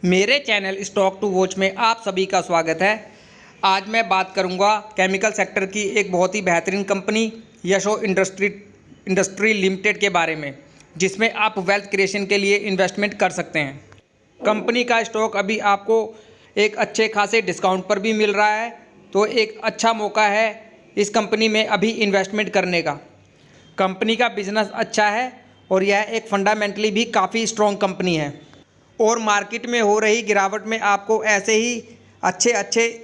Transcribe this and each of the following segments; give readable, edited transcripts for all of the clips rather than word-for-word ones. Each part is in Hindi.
मेरे चैनल स्टॉक टू वॉच में आप सभी का स्वागत है। आज मैं बात करूंगा केमिकल सेक्टर की एक बहुत ही बेहतरीन कंपनी यशो इंडस्ट्री लिमिटेड के बारे में, जिसमें आप वेल्थ क्रिएशन के लिए इन्वेस्टमेंट कर सकते हैं। कंपनी का स्टॉक अभी आपको एक अच्छे खासे डिस्काउंट पर भी मिल रहा है, तो एक अच्छा मौका है इस कंपनी में अभी इन्वेस्टमेंट करने का। कंपनी का बिजनेस अच्छा है और यह एक फंडामेंटली भी काफ़ी स्ट्रॉन्ग कंपनी है और मार्केट में हो रही गिरावट में आपको ऐसे ही अच्छे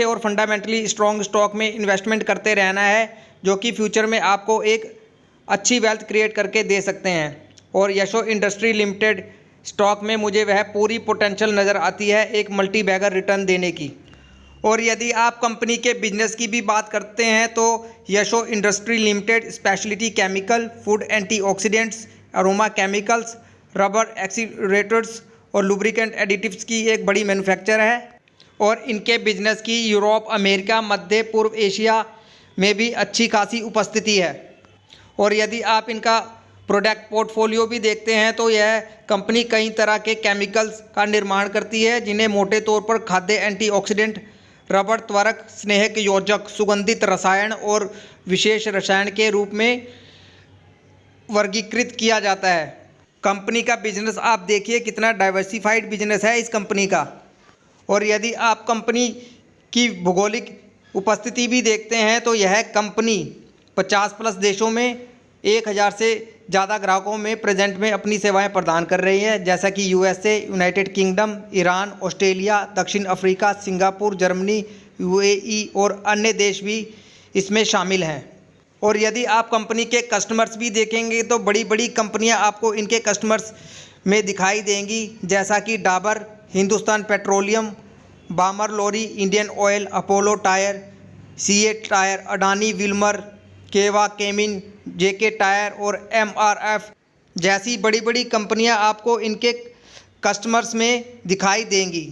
और फंडामेंटली स्ट्रॉन्ग स्टॉक में इन्वेस्टमेंट करते रहना है, जो कि फ्यूचर में आपको एक अच्छी वेल्थ क्रिएट करके दे सकते हैं। और यशो इंडस्ट्री लिमिटेड स्टॉक में मुझे वह पूरी पोटेंशियल नज़र आती है एक मल्टी बैगर रिटर्न देने की। और यदि आप कंपनी के बिजनेस की भी बात करते हैं तो Yasho industry limited speciality chemical, food antioxidants, aroma chemicals, rubber accelerators और लुब्रिकेंट एडिटिव्स की एक बड़ी मैन्युफैक्चर है और इनके बिजनेस की यूरोप, अमेरिका, मध्य पूर्व एशिया में भी अच्छी खासी उपस्थिति है। और यदि आप इनका प्रोडक्ट पोर्टफोलियो भी देखते हैं तो यह कंपनी कई तरह के केमिकल्स का निर्माण करती है, जिन्हें मोटे तौर पर खाद्य एंटीऑक्सीडेंट, रबर त्वरक, स्नेहक योजक, सुगंधित रसायन और विशेष रसायन के रूप में वर्गीकृत किया जाता है। कंपनी का बिजनेस आप देखिए कितना डाइवर्सिफाइड बिजनेस है इस कंपनी का। और यदि आप कंपनी की भौगोलिक उपस्थिति भी देखते हैं तो यह कंपनी 50 प्लस देशों में 1000 से ज़्यादा ग्राहकों में प्रेजेंट में अपनी सेवाएं प्रदान कर रही है, जैसा कि USA, United kingdom, Iran, Australia, दक्षिण अफ्रीका, सिंगापुर, जर्मनी, यूएई और अन्य देश भी इसमें शामिल हैं। और यदि आप कंपनी के कस्टमर्स भी देखेंगे तो बड़ी बड़ी कंपनियां आपको इनके कस्टमर्स में दिखाई देंगी, जैसा कि Dabur, Hindustan Petroleum, Balmer Lawrie, Indian Oil, Apollo tyre, CEAT tyre, Adani Wilmar, केवा केमिन, जेके टायर और एमआरएफ जैसी बड़ी बड़ी कंपनियां आपको इनके कस्टमर्स में दिखाई देंगी।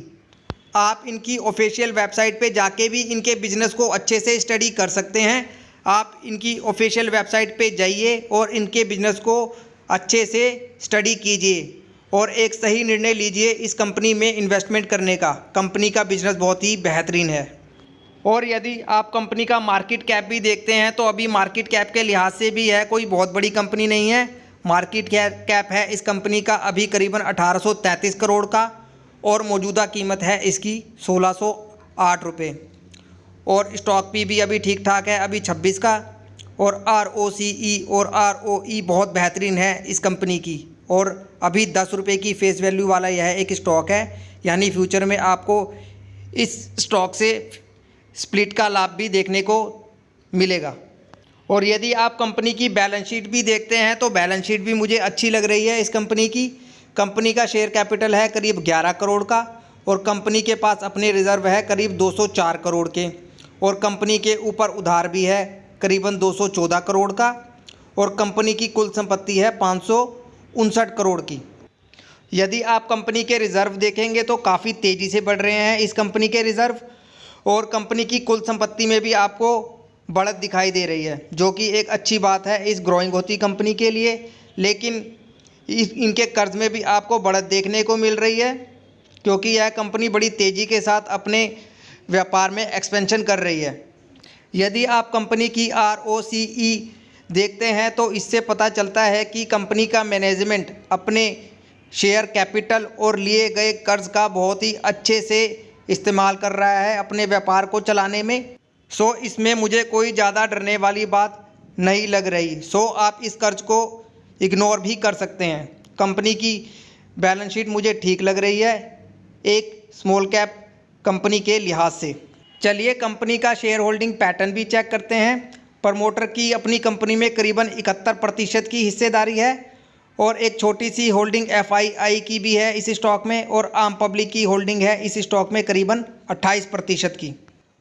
आप इनकी ऑफिशियल वेबसाइट पे जाके भी इनके बिजनेस को अच्छे से स्टडी कर सकते हैं। आप इनकी ऑफिशियल वेबसाइट पे जाइए और इनके बिजनेस को अच्छे से स्टडी कीजिए और एक सही निर्णय लीजिए इस कंपनी में इन्वेस्टमेंट करने का। कंपनी का बिजनेस बहुत ही बेहतरीन है। और यदि आप कंपनी का मार्केट कैप भी देखते हैं तो अभी मार्केट कैप के लिहाज से भी यह कोई बहुत बड़ी कंपनी नहीं है। मार्केट कैप है इस कंपनी का अभी करीबन 1833 करोड़ का और मौजूदा कीमत है इसकी 1608 रुपये। और स्टॉक पी भी अभी ठीक ठाक है, अभी 26 का। और ROCE और ROE बहुत बेहतरीन है इस कंपनी की। और अभी 10 रुपये की फेस वैल्यू वाला यह एक स्टॉक है, यानी फ्यूचर में आपको इस स्टॉक से स्प्लिट का लाभ भी देखने को मिलेगा। और यदि आप कंपनी की बैलेंस शीट भी देखते हैं तो बैलेंस शीट भी मुझे अच्छी लग रही है इस कंपनी की। कंपनी का शेयर कैपिटल है करीब 11 करोड़ का और कंपनी के पास अपने रिजर्व है करीब 204 करोड़ के और कंपनी के ऊपर उधार भी है करीबन 214 करोड़ का और कंपनी की कुल संपत्ति है 559 करोड़ की। यदि आप कंपनी के रिज़र्व देखेंगे तो काफ़ी तेज़ी से बढ़ रहे हैं इस कंपनी के रिज़र्व और कंपनी की कुल संपत्ति में भी आपको बढ़त दिखाई दे रही है, जो कि एक अच्छी बात है इस ग्रोइंग होती कंपनी के लिए। लेकिन इनके कर्ज में भी आपको बढ़त देखने को मिल रही है, क्योंकि यह कंपनी बड़ी तेज़ी के साथ अपने व्यापार में एक्सपेंशन कर रही है। यदि आप कंपनी की ROCE देखते हैं तो इससे पता चलता है कि कंपनी का मैनेजमेंट अपने शेयर कैपिटल और लिए गए कर्ज का बहुत ही अच्छे से इस्तेमाल कर रहा है अपने व्यापार को चलाने में। सो इसमें मुझे कोई ज़्यादा डरने वाली बात नहीं लग रही। सो आप इस कर्ज को इग्नोर भी कर सकते हैं। कंपनी की बैलेंस शीट मुझे ठीक लग रही है एक स्मॉल कैप कंपनी के लिहाज से। चलिए कंपनी का शेयर होल्डिंग पैटर्न भी चेक करते हैं। प्रमोटर की अपनी कंपनी में करीबन 71% की हिस्सेदारी है और एक छोटी सी होल्डिंग FII की भी है इस स्टॉक में और आम पब्लिक की होल्डिंग है इस स्टॉक में करीबन 28% की।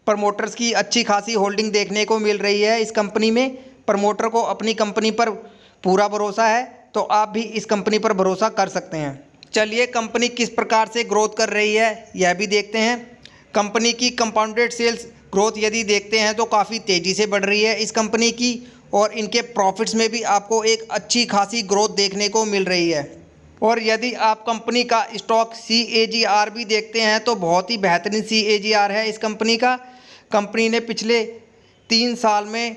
प्रमोटर्स की अच्छी खासी होल्डिंग देखने को मिल रही है इस कंपनी में। प्रमोटर को अपनी कंपनी पर पूरा भरोसा है, तो आप भी इस कंपनी पर भरोसा कर सकते हैं। चलिए कंपनी किस प्रकार से ग्रोथ कर रही है यह भी देखते हैं। कंपनी की कंपाउंडेड सेल्स ग्रोथ यदि देखते हैं तो काफ़ी तेज़ी से बढ़ रही है इस कंपनी की और इनके प्रॉफिट्स में भी आपको एक अच्छी खासी ग्रोथ देखने को मिल रही है। और यदि आप कंपनी का स्टॉक CAGR भी देखते हैं तो बहुत ही बेहतरीन CAGR है इस कंपनी का। कंपनी ने पिछले 3 साल में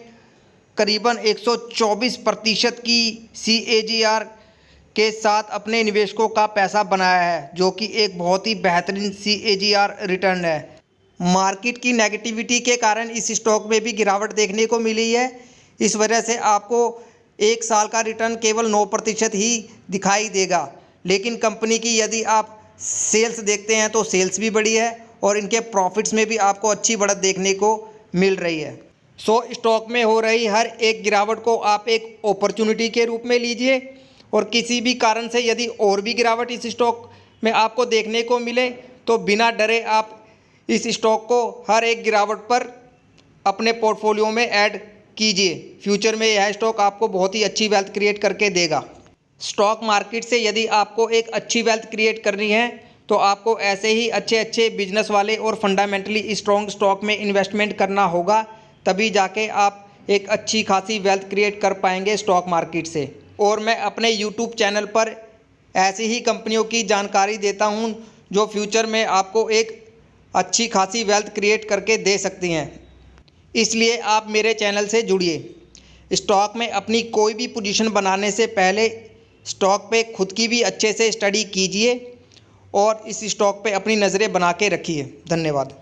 करीबन 124% की CAGR के साथ अपने निवेशकों का पैसा बनाया है, जो कि एक बहुत ही बेहतरीन CAGR रिटर्न है। मार्केट की नेगेटिविटी के कारण इस स्टॉक में भी गिरावट देखने को मिली है। इस वजह से आपको 1 साल का रिटर्न केवल 9% ही दिखाई देगा। लेकिन कंपनी की यदि आप सेल्स देखते हैं तो सेल्स भी बढ़ी है और इनके प्रॉफिट्स में भी आपको अच्छी बढ़त देखने को मिल रही है। स्टॉक में हो रही हर एक गिरावट को आप एक अपॉर्चुनिटी के रूप में लीजिए और किसी भी कारण से यदि और भी गिरावट इस स्टॉक में आपको देखने को मिले तो बिना डरे आप इस स्टॉक को हर एक गिरावट पर अपने पोर्टफोलियो में ऐड कीजिए। फ्यूचर में यह स्टॉक आपको बहुत ही अच्छी वेल्थ क्रिएट करके देगा। स्टॉक मार्केट से यदि आपको एक अच्छी वेल्थ क्रिएट करनी है तो आपको ऐसे ही अच्छे बिजनेस वाले और फंडामेंटली स्ट्रॉन्ग स्टॉक में इन्वेस्टमेंट करना होगा, तभी जाके आप एक अच्छी खासी वेल्थ क्रिएट कर पाएंगे स्टॉक मार्केट से। और मैं अपने यूट्यूब चैनल पर ऐसी ही कंपनियों की जानकारी देता हूं जो फ्यूचर में आपको एक अच्छी खासी वेल्थ क्रिएट करके दे सकती हैं। इसलिए आप मेरे चैनल से जुड़िए। स्टॉक में अपनी कोई भी पोजीशन बनाने से पहले स्टॉक पे खुद की भी अच्छे से स्टडी कीजिए और इस स्टॉक पे अपनी नज़रें बना के रखिए। धन्यवाद।